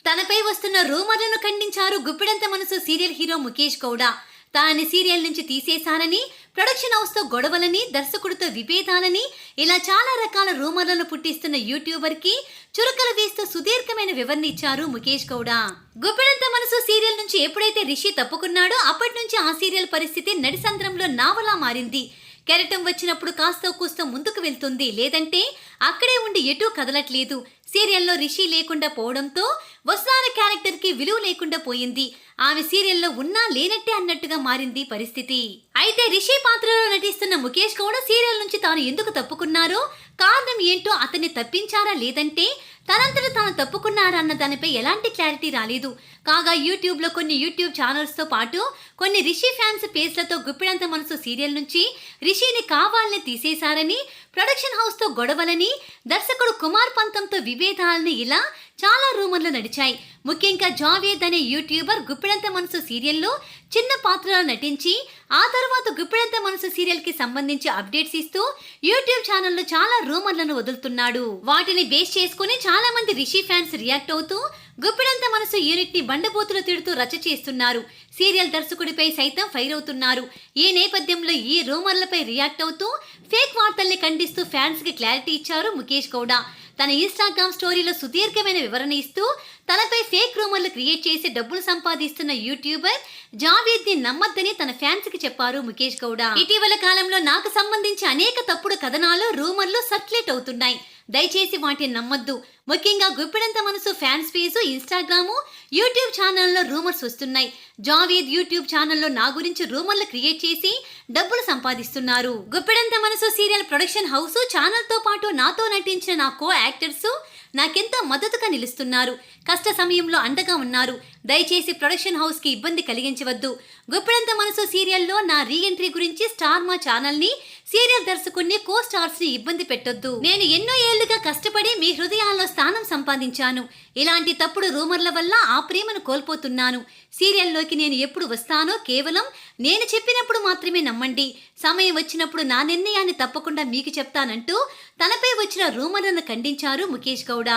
తనపై వస్తున్న రూమర్లను ఖండించారు గుప్పెడంత మనసు సీరియల్ హీరో ముఖేష్ గౌడ. తాను సీరియల్ నుంచి తీసేశానని, ప్రొడక్షన్ హౌస్ తో గొడవలని, దర్శకుడితో విభేదాలని, ఇలా చాలా రకాల రూమర్లను పుట్టిస్తున్న యూట్యూబర్ కి చురకలు వేస్తూ సుదీర్ఘమైన వివరణ ఇచ్చారు ముఖేష్ గౌడ. గుప్పెడంత మనసు సీరియల్ నుంచి ఎప్పుడైతే రిషి తప్పుకున్నాడో అప్పటి నుంచి ఆ సీరియల్ పరిస్థితి నడిసంద్రంలో నావలా మారింది. కెరటం వచ్చినప్పుడు కాస్త కూస్తో ముందుకు వెళ్తుంది, లేదంటే అక్కడే ఉండి ఎటూ కదలట్లేదు. సీరియల్లో రిషి లేకుండా పోవడంతో వసుధార క్యారెక్టర్ కి విలువ లేకుండా పోయింది. ఆమె సీరియల్లో ఉన్నా లేనట్టే అన్నట్టుగా మారింది పరిస్థితి. అయితే రిషి పాత్రలో నటిస్తున్న ముఖేష్ గౌడ సీరియల్ నుంచి తాను ఎందుకు తప్పుకున్నారో, కారణం ఏంటో, అతన్ని తప్పించారా లేదంటే తనంతట తాను తప్పుకున్నారా అన్న దానిపై ఎలాంటి క్లారిటీ రాలేదు. కాగా యూట్యూబ్ లో కొన్ని యూట్యూబ్ ఛానల్స్ తో పాటు కొన్ని రిషి ఫ్యాన్స్ పేజ్లతో గుప్పెడంత మనసు సీరియల్ నుంచి రిషిని కావాలని తీసేశారని, ప్రొడక్షన్ హౌస్ తో గొడవలని, దర్శకుడు కుమార్ పంతంతో విభేదాలని, ఇలా చాలా రూమర్లు నడిచాయి. ముఖ్యంగా జావేద్ అనే యూట్యూబర్ గుప్పెడంత మనసు సీరియల్లో చిన్న పాత్రలో నటించి ఆ తర్వాత గుప్పెడంత మనసు సీరియల్ కి సంబంధించి అప్డేట్స్ ఇస్తూ యూట్యూబ్ ఛానల్లో చాలా రూమర్లను వదులుతున్నాడు. వాటిని బేస్ చేసుకుని చాలా మంది రిషి ఫ్యాన్స్ రియాక్ట్ అవుతూ గుప్పెడంత మనసు యూనిట్ ని బండబూతులు తిడుతూ రచ్చ చేస్తున్నారు. సీరియల్ దర్శకుడిపై సైతం ఫైర్ అవుతున్నారు. ఈ నేపథ్యంలో ఈ రూమర్లపై రియాక్ట్ అవుతూ ఫేక్ వార్తల్ని ఖండిస్తూ ఫ్యాన్స్ కి క్లారిటీ ఇచ్చారు ముఖేష్ గౌడ. తన ఇన్స్టాగ్రామ్ స్టోరీలో సుదీర్ఘమైన వివరణ ఇస్తూ తనపై ఫేక్ రూమర్లు క్రియేట్ చేసి డబ్బులు సంపాదిస్తున్న యూట్యూబర్ జావేద్ ని నమ్మద్దని తన ఫ్యాన్స్ కి చెప్పారు ముఖేష్ గౌడ. ఇటీవల కాలంలో నాకు సంబంధించి అనేక తప్పుడు కథనాలు, రూమర్లు సర్క్యులేట్ అవుతున్నాయి. దయచేసి వాటిని నమ్మొద్దు. ముఖ్యంగా గుప్పెడంత మనసు ఫ్యాన్స్ పేజ్, ఇన్స్టాగ్రాము, యూట్యూబ్ ఛానల్లో రూమర్స్ వస్తున్నాయి. జావేద్ యూట్యూబ్ ఛానల్లో నా గురించి రూమర్లు క్రియేట్ చేసి డబ్బులు సంపాదిస్తున్నారు. గుప్పెడంత మనసు సీరియల్ ప్రొడక్షన్ హౌస్ ఛానల్ తో పాటు నాతో నటించిన నా కో యాక్టర్స్ నాకెంతో మద్దతుగా నిలుస్తున్నారు. కష్ట సమయంలో అండగా ఉన్నారు. దయచేసి ప్రొడక్షన్ హౌస్ కి ఇబ్బంది కలిగించవద్దు. గుప్పెడంత మనసు సీరియల్లో నా రీ ఎంట్రీ గురించి స్టార్ మా ఛానల్ ని, సీరియల్ దర్శకుడిని, కో స్టార్స్ ని ఇబ్బంది పెట్టొద్దు. నేను ఎన్నో ఏళ్లుగా కష్టపడి మీ హృదయాల్లో స్థానం సంపాదించాను. ఇలాంటి తప్పుడు రూమర్ల వల్ల ఆ ప్రేమను కోల్పోతున్నాను. సీరియల్లోకి నేను ఎప్పుడు వస్తానో కేవలం నేను చెప్పినప్పుడు మాత్రమే నమ్మండి. సమయం వచ్చినప్పుడు నా నిర్ణయాన్ని తప్పకుండా మీకు చెప్తానంటూ తనపై వచ్చిన రూమర్లను ఖండించారు ముఖేష్ గౌడ.